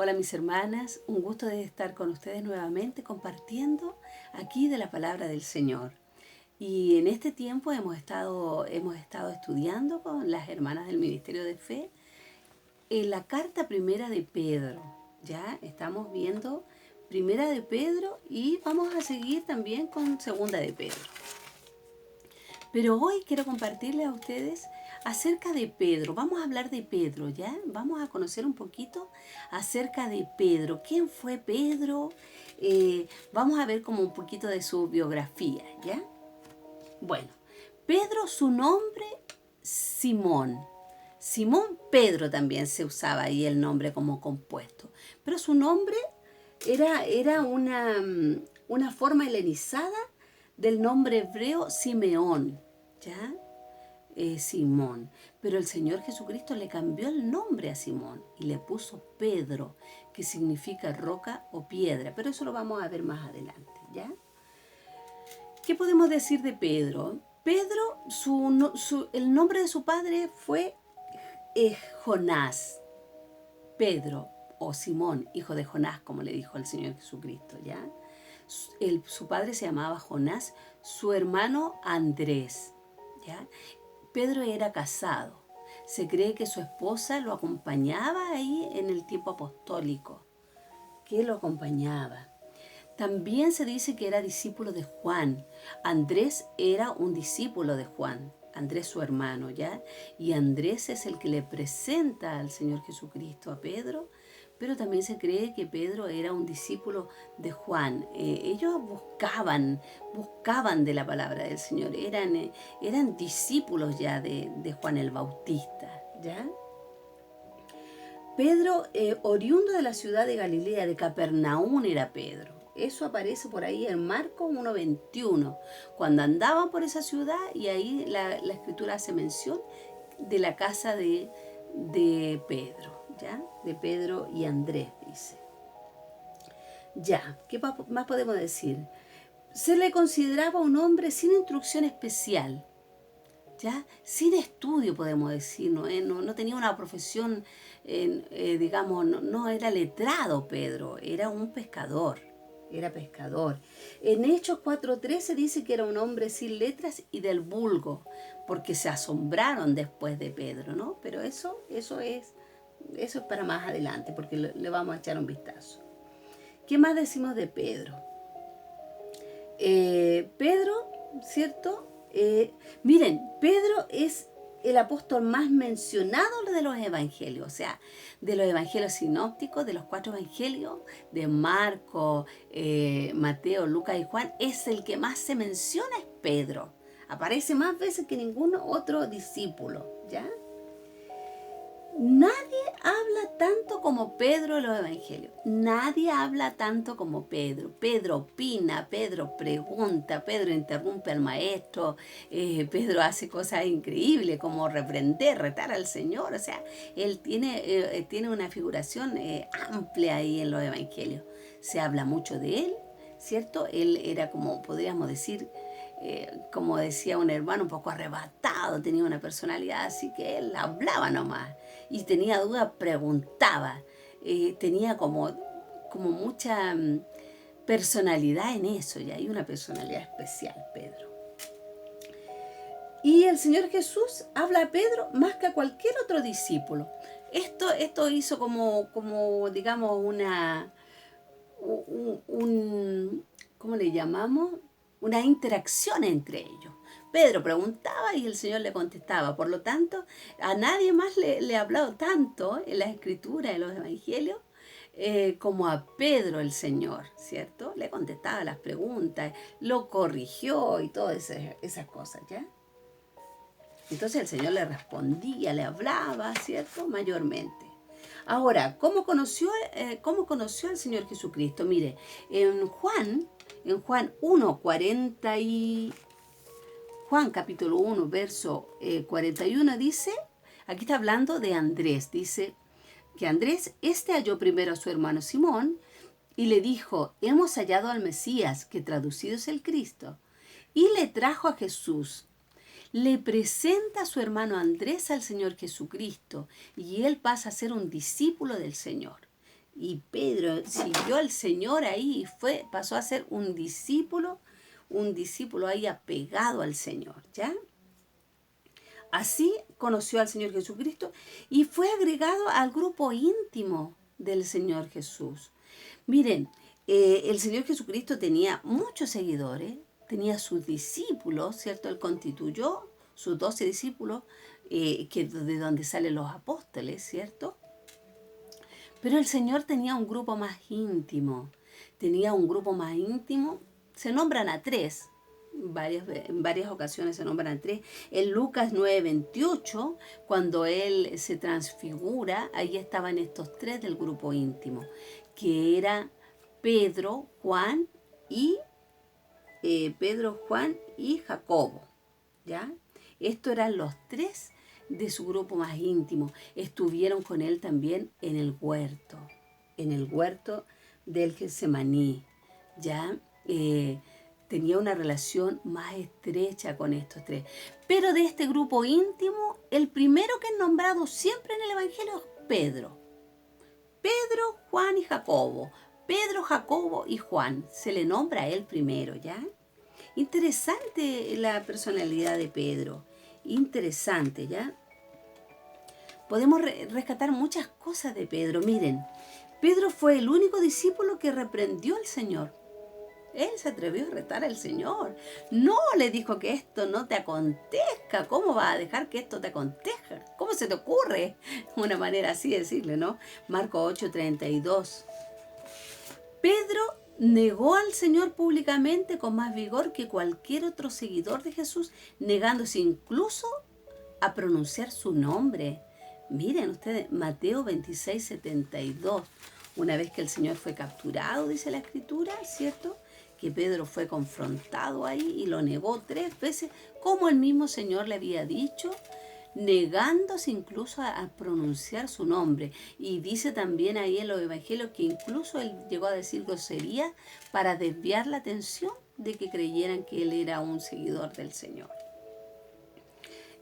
Hola mis hermanas, un gusto de estar con ustedes nuevamente compartiendo aquí de la palabra del Señor. Y en este tiempo hemos estado estudiando con las hermanas del Ministerio de Fe en la carta primera de Pedro. Ya estamos viendo primera de Pedro y vamos a seguir también con segunda de Pedro. Pero hoy quiero compartirles a ustedes acerca de Pedro. Vamos a hablar de Pedro, ¿ya? Vamos a conocer un poquito acerca de Pedro. ¿Quién fue Pedro? Vamos a ver como un poquito de su biografía, ¿ya? Bueno, Pedro, su nombre, Simón. Simón Pedro también se usaba ahí el nombre como compuesto. Pero su nombre era una forma helenizada del nombre hebreo Simeón, ¿ya? Simón. Pero el Señor Jesucristo le cambió el nombre a Simón y le puso Pedro, que significa roca o piedra. Pero eso lo vamos a ver más adelante, ¿ya? ¿Qué podemos decir de Pedro? Pedro, el nombre de su padre fue Jonás. Pedro o Simón, hijo de Jonás, como le dijo el Señor Jesucristo, ¿ya? Su padre se llamaba Jonás, su hermano Andrés, ¿ya? Pedro era casado. Se cree que su esposa lo acompañaba ahí en el tiempo apostólico, que lo acompañaba. También se dice que era discípulo de Juan. Andrés era un discípulo de Juan. Andrés su hermano, ¿ya? Y Andrés es el que le presenta al Señor Jesucristo a Pedro, pero también se cree que Pedro era un discípulo de Juan. Ellos buscaban de la palabra del Señor, eran discípulos ya de Juan el Bautista, ¿ya? Pedro, oriundo de la ciudad de Galilea, de Capernaum era Pedro. Eso aparece por ahí en Marcos 1:21, cuando andaban por esa ciudad y ahí la escritura hace mención de la casa de Pedro, ¿ya? De Pedro y Andrés, dice. Ya, ¿qué más podemos decir? Se le consideraba un hombre sin instrucción especial, ¿ya? Sin estudio, podemos decir, no tenía una profesión, digamos, no era letrado Pedro, era un pescador, era pescador. En Hechos 4:13 dice que era un hombre sin letras y del vulgo, porque se asombraron después de Pedro, ¿no? Pero eso es para más adelante, porque le vamos a echar un vistazo. ¿Qué más decimos de Pedro? Pedro, ¿cierto? Miren, Pedro es el apóstol más mencionado de los evangelios, o sea, de los evangelios sinópticos, de los 4 evangelios, de Marco, Mateo, Lucas y Juan, es el que más se menciona, es Pedro. Aparece más veces que ningún otro discípulo, ¿ya? Nadie habla tanto como Pedro en los evangelios. Nadie habla tanto como Pedro. Pedro opina, Pedro pregunta, Pedro interrumpe al maestro, Pedro hace cosas increíbles como reprender, retar al Señor. O sea, él tiene una figuración amplia ahí en los evangelios. Se habla mucho de él, ¿cierto? Él era como, podríamos decir, como decía un hermano, un poco arrebatado, tenía una personalidad así que él hablaba nomás y tenía dudas, preguntaba, tenía como mucha personalidad en eso, y hay una personalidad especial, Pedro. Y el Señor Jesús habla a Pedro más que a cualquier otro discípulo. Esto hizo como digamos, ¿cómo le llamamos? Una interacción entre ellos. Pedro preguntaba y el Señor le contestaba. Por lo tanto, a nadie más le ha hablado tanto en las escrituras, en los evangelios, como a Pedro el Señor, ¿cierto? Le contestaba las preguntas, lo corrigió y todas esas cosas, ¿ya? Entonces el Señor le respondía, le hablaba, ¿cierto? Mayormente. Ahora, ¿cómo conoció al Señor Jesucristo? Mire, en Juan 1:40 y Juan capítulo 1, verso 41 dice, aquí está hablando de Andrés, dice que Andrés halló primero a su hermano Simón y le dijo, hemos hallado al Mesías, que traducido es el Cristo, y le trajo a Jesús. Le presenta a su hermano Andrés al Señor Jesucristo y él pasa a ser un discípulo del Señor. y Pedro siguió al Señor ahí y pasó a ser un discípulo ahí apegado al Señor, ¿ya? Así conoció al Señor Jesucristo y fue agregado al grupo íntimo del Señor Jesús. Miren, el Señor Jesucristo tenía muchos seguidores, tenía sus discípulos, ¿cierto? Él constituyó sus 12 discípulos, de donde salen los apóstoles, ¿cierto? Pero el Señor tenía un grupo más íntimo, se nombran a tres, en varias ocasiones se nombran a tres. En Lucas 9:28, cuando Él se transfigura, ahí estaban estos tres del grupo íntimo, que era Pedro, Juan y Jacobo, ¿ya? Estos eran los tres de su grupo más íntimo. Estuvieron con él también en el huerto del Getsemaní, ¿ya? Tenía una relación más estrecha con estos tres. Pero de este grupo íntimo, el primero que es nombrado siempre en el Evangelio es Pedro. Pedro, Juan y Jacobo. Pedro, Jacobo y Juan. Se le nombra a él primero, ¿ya? Interesante la personalidad de Pedro. Interesante, ¿ya? Podemos rescatar muchas cosas de Pedro. Miren, Pedro fue el único discípulo que reprendió al Señor. Él se atrevió a retar al Señor. No le dijo que esto no te acontezca. ¿Cómo vas a dejar que esto te acontezca? ¿Cómo se te ocurre? Una manera así de decirle, ¿no? Marcos 8:32. Pedro negó al Señor públicamente con más vigor que cualquier otro seguidor de Jesús, negándose incluso a pronunciar su nombre. Miren ustedes, Mateo 26:72. Una vez que el Señor fue capturado, dice la Escritura, ¿cierto?, que Pedro fue confrontado ahí y lo negó 3 veces, como el mismo Señor le había dicho, negándose incluso a pronunciar su nombre. Y dice también ahí en los evangelios que incluso él llegó a decir groserías para desviar la atención de que creyeran que él era un seguidor del Señor.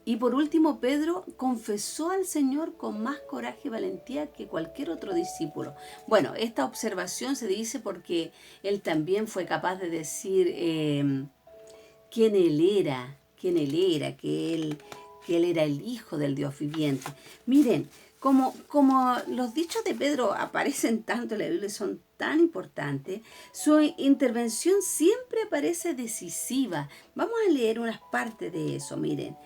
Y por último, Pedro confesó al Señor con más coraje y valentía que cualquier otro discípulo. Bueno, esta observación se dice porque él también fue capaz de decir quién él era, que él era el Hijo del Dios viviente. Miren, como los dichos de Pedro aparecen tanto en la Biblia y son tan importantes, su intervención siempre parece decisiva. Vamos a leer unas partes de eso, miren.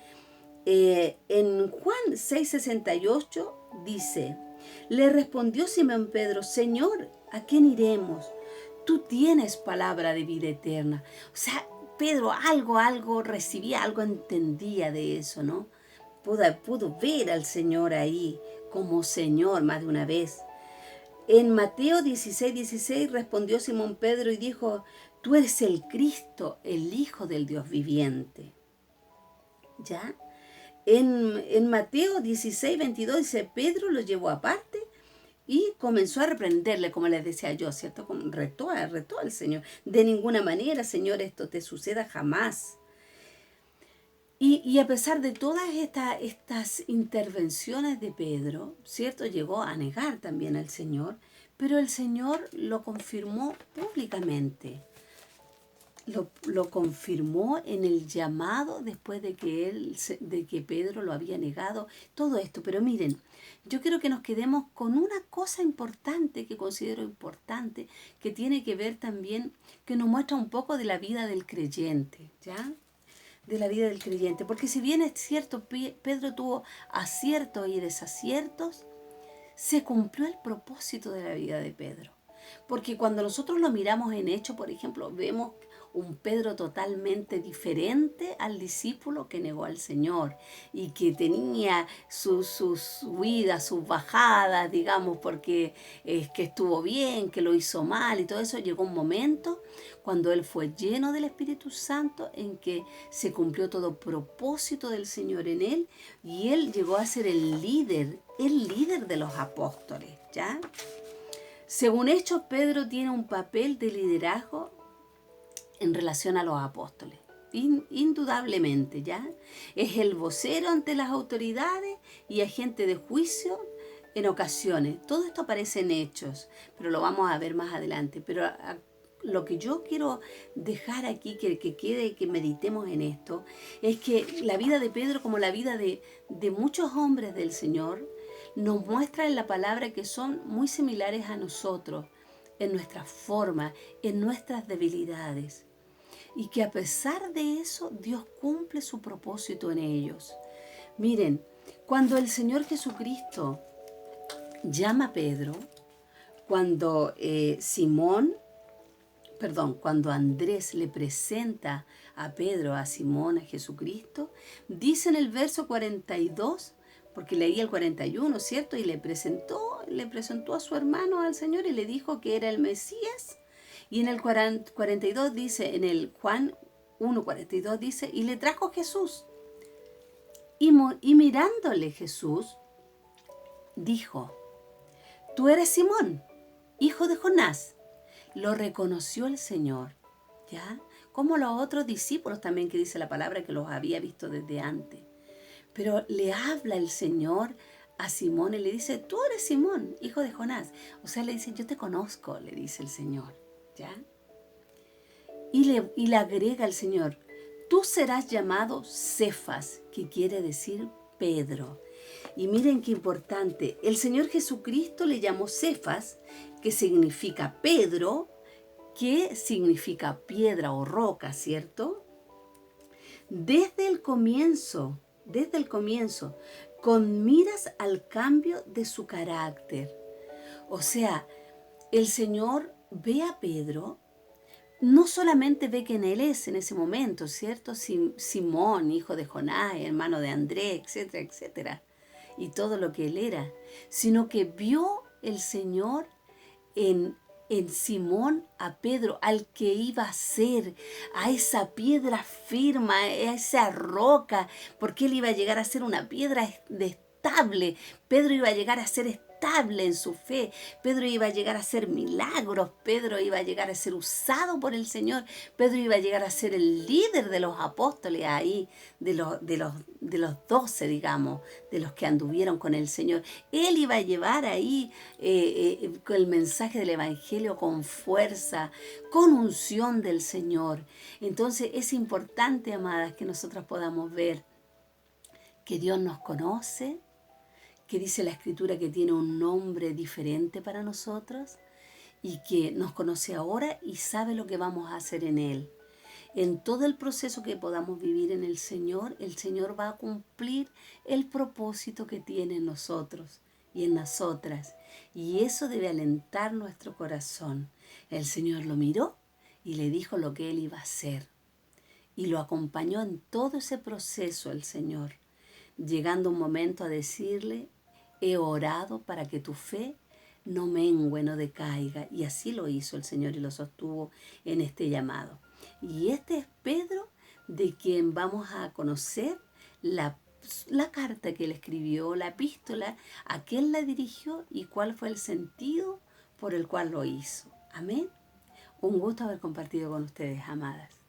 En Juan 6:68 dice, le respondió Simón Pedro, Señor, ¿a quién iremos? Tú tienes palabra de vida eterna. O sea, Pedro algo recibía, algo entendía de eso, ¿no? Pudo ver al Señor ahí como Señor más de una vez. En Mateo 16:16 respondió Simón Pedro y dijo, tú eres el Cristo, el Hijo del Dios viviente. ¿Ya? En Mateo 16:22 dice, Pedro lo llevó aparte y comenzó a reprenderle, como les decía yo, ¿cierto? Retó al Señor. De ninguna manera, Señor, esto te suceda jamás. Y a pesar de todas estas intervenciones de Pedro, ¿cierto? Llegó a negar también al Señor, pero el Señor lo confirmó públicamente. Lo confirmó en el llamado después de que Pedro lo había negado, todo esto. Pero miren, yo quiero que nos quedemos con una cosa importante que considero importante, que tiene que ver también, que nos muestra un poco de la vida del creyente, ¿ya? De la vida del creyente. Porque si bien es cierto, Pedro tuvo aciertos y desaciertos, se cumplió el propósito de la vida de Pedro. Porque cuando nosotros lo miramos en Hechos, por ejemplo, vemos un Pedro totalmente diferente al discípulo que negó al Señor y que tenía sus subidas, sus bajadas, digamos, porque que estuvo bien, que lo hizo mal y todo eso. Llegó un momento cuando él fue lleno del Espíritu Santo en que se cumplió todo propósito del Señor en él y él llegó a ser el líder de los apóstoles, ¿ya? Según Hechos, Pedro tiene un papel de liderazgo en relación a los apóstoles. Indudablemente, ¿ya? Es el vocero ante las autoridades y agente de juicio en ocasiones. Todo esto aparece en Hechos, pero lo vamos a ver más adelante. Pero lo que yo quiero dejar aquí, que quede, que meditemos en esto, es que la vida de Pedro, como la vida de muchos hombres del Señor, nos muestra en la palabra que son muy similares a nosotros, en nuestra forma, en nuestras debilidades. Y que a pesar de eso, Dios cumple su propósito en ellos. Miren, cuando el Señor Jesucristo llama a Pedro, cuando cuando Andrés le presenta a Pedro, a Simón, a Jesucristo, dice en el verso 42, porque leí el 41, ¿cierto? Y le presentó a su hermano al Señor y le dijo que era el Mesías. Y en el 42 dice, en el Juan 1:42 dice, y le trajo Jesús. Y mirándole Jesús, dijo, tú eres Simón, hijo de Jonás. Lo reconoció el Señor, ¿ya? Como los otros discípulos también, que dice la palabra que los había visto desde antes. Pero le habla el Señor a Simón y le dice, tú eres Simón, hijo de Jonás. O sea, le dice, yo te conozco, le dice el Señor, ¿ya? Y le agrega el Señor, tú serás llamado Cefas, que quiere decir Pedro. Y miren qué importante, el Señor Jesucristo le llamó Cefas, que significa Pedro, que significa piedra o roca, ¿cierto? Desde el comienzo, con miras al cambio de su carácter. O sea, el Señor ve a Pedro, no solamente ve quién él es en ese momento, ¿cierto? Simón, hijo de Jonás, hermano de Andrés, etcétera, etcétera, y todo lo que él era, sino que vio el Señor en Simón a Pedro, al que iba a ser, a esa piedra firme, a esa roca, porque él iba a llegar a ser una piedra estable. Pedro iba a llegar a ser estable en su fe. Pedro iba a llegar a hacer milagros. Pedro iba a llegar a ser usado por el Señor. Pedro iba a llegar a ser el líder de los apóstoles ahí, de los 12, digamos, de los que anduvieron con el Señor. Él iba a llevar ahí con el mensaje del Evangelio con fuerza, con unción del Señor. Entonces es importante, amadas, que nosotras podamos ver que Dios nos conoce, que dice la Escritura que tiene un nombre diferente para nosotros y que nos conoce ahora y sabe lo que vamos a hacer en Él. En todo el proceso que podamos vivir en el Señor va a cumplir el propósito que tiene en nosotros y en nosotras. Y eso debe alentar nuestro corazón. El Señor lo miró y le dijo lo que Él iba a hacer. Y lo acompañó en todo ese proceso el Señor, llegando un momento a decirle, he orado para que tu fe no mengue, no decaiga. Y así lo hizo el Señor y lo sostuvo en este llamado. Y este es Pedro, de quien vamos a conocer la carta que él escribió, la epístola, a quién la dirigió y cuál fue el sentido por el cual lo hizo. Amén. Un gusto haber compartido con ustedes, amadas.